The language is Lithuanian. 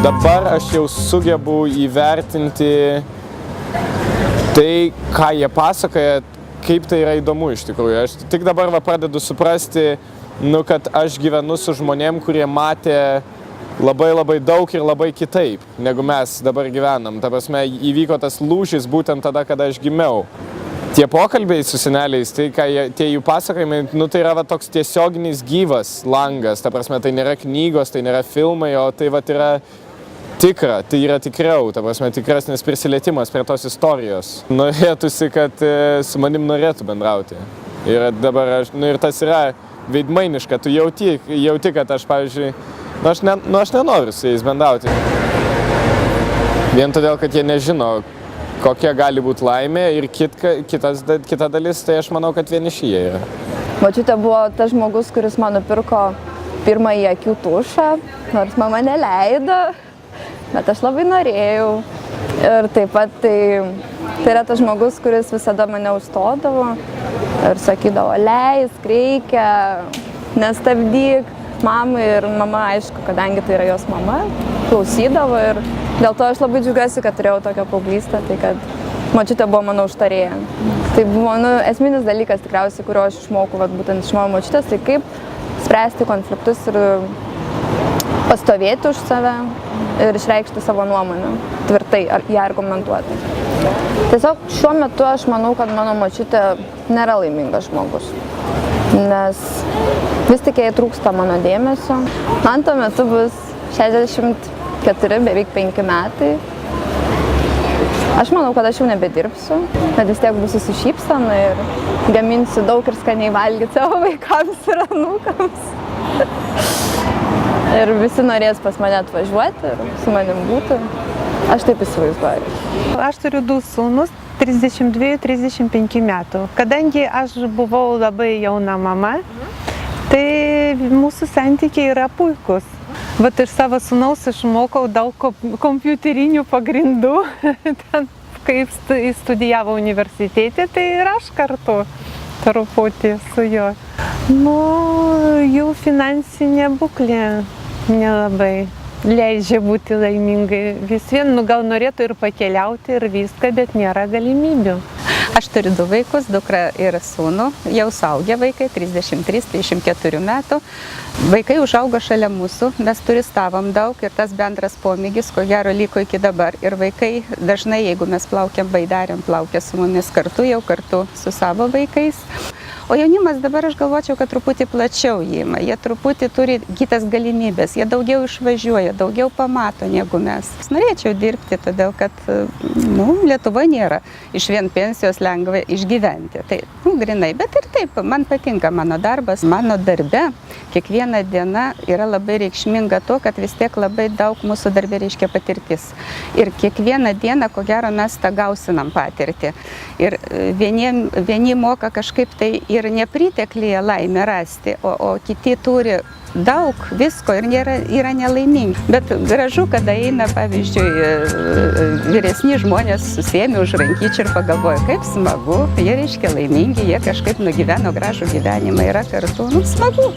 Dabar aš jau sugebu įvertinti tai, ką jie pasakoja, kaip tai yra įdomu iš tikrųjų. Aš tik dabar pradedu suprasti, kad aš gyvenu su žmonėm, kurie matė labai daug ir labai kitaip, negu mes dabar gyvenam. Ta prasme, įvyko tas lūžis būtent tada, kada aš gimiau. Tie pokalbiai su seneliais, tai tie jų pasakojimai, tai yra toks tiesioginis gyvas langas. Ta prasme, tai nėra knygos, tai nėra filmai, o tai yra tikra, tai yra tikriau, ta prasme, tikresnis prisilietimas prie tos istorijos. Norėtųsi, kad su manim norėtų bendrauti. Ir dabar ir tas yra veidmainiška, tu jauti, kad aš, pavyzdžiui, aš nenoriu su jais bendrauti. Vien todėl, kad jie nežino, kokia gali būti laimė ir kita dalis, tai aš manau, kad vieniši jie yra. Močiutė buvo tas žmogus, kuris man nupirko pirmąjį akių tušą, nors mama neleido, bet aš labai norėjau. Ir taip pat tai yra tas žmogus, kuris visada mane užstodavo ir sakydavo, leisk, reikia, nestabdyk mamai. Ir mama, aišku, kadangi tai yra jos mama, klausydavo ir dėl to aš labai džiaugiuosi, kad turėjau tokią paauglystę, tai kad močiutė buvo mano užtarėja. Tai buvo esminis dalykas tikriausiai, kurio aš išmokau būtent iš mano močiutės, tai kaip spręsti konfliktus ir pastovėti už save ir išreikšti savo nuomonę, tvirtai ją argumentuoti. Tiesiog šiuo metu aš manau, kad mano močiutė nėra laimingas žmogus, nes vis tik jai trūksta mano dėmesio. Man tuo metu bus 64, beveik 5 metai. Aš manau, kad aš jau nebedirbsiu, bet vis tiek būsiu su šypsena ir gaminsiu daug ir skaniai valgyti savo vaikams ir anūkams. Ir visi norės pas mane atvažiuoti ir su manim būti. Aš taip įsivaizduoju. Aš turiu 2 sūnus, 32-35 metų. Kadangi aš buvau labai jauna mama, tai mūsų santykiai yra puikus. Vat iš savo sūnaus išmokau daug kompiuterinių pagrindų, ten, kai studijavo universitete, tai ir aš kartu truputį su juo. Jų finansinė būklė nelabai leidžia būti laimingai. Vis vien, gal norėtų ir pakeliauti ir viską, bet nėra galimybių. Aš turiu 2 vaikus, dukrą ir sūnų, jau suaugę vaikai, 33-34 metų. Vaikai užaugo šalia mūsų, mes turistavom daug ir tas bendras pomėgis, ko gero, liko iki dabar. Ir vaikai dažnai, jeigu mes plaukiam baidarėm, plaukia su mumis kartu, jau kartu su savo vaikais. O jaunimas dabar aš galvočiau, kad truputį plačiau įima, jie truputį turi kitas galimybės, jie daugiau išvažiuoja, daugiau pamato negu mes. Norėčiau dirbti, todėl kad Lietuvoje nėra iš vien pensijos lengva išgyventi. Tai grinai, bet ir taip, man patinka mano darbas, mano darbe. Kiekviena diena yra labai reikšminga to, kad vis tiek labai daug mūsų darbe reiškia patirtis. Ir kiekvieną dieną, ko gero, mes tą gausinam patirtį. Ir vieni moka kažkaip tai ir nepriteklyje laimę rasti, o kiti turi daug visko ir yra nelaimingi. Bet gražu, kada eina, pavyzdžiui, vyresni žmonės susiėmė už rankyčių ir pagalvoja, kaip smagu, jie reiškia laimingi, jie kažkaip nugyveno gražų gyvenimą, yra kartu, smagu.